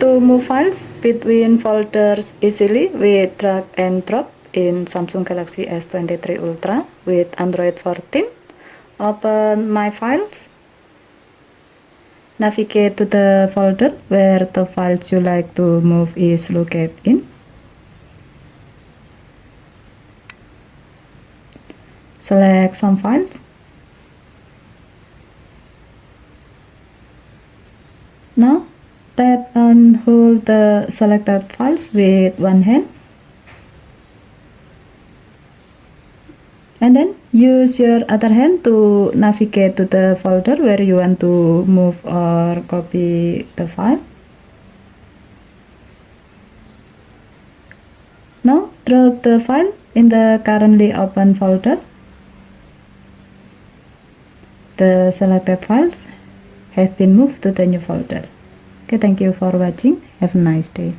to move files between folders easily with drag and drop in Samsung Galaxy S23 Ultra with Android 14. Open My Files. Navigate to the folder where the files you like to move is located in. Select some files. Now tap and hold the selected files with one hand. And then use your other hand to navigate to the folder where you want to move or copy the file. Now drop the file in the currently open folder. The selected files have been moved to the new folder. Okay, thank you for watching. Have a nice day.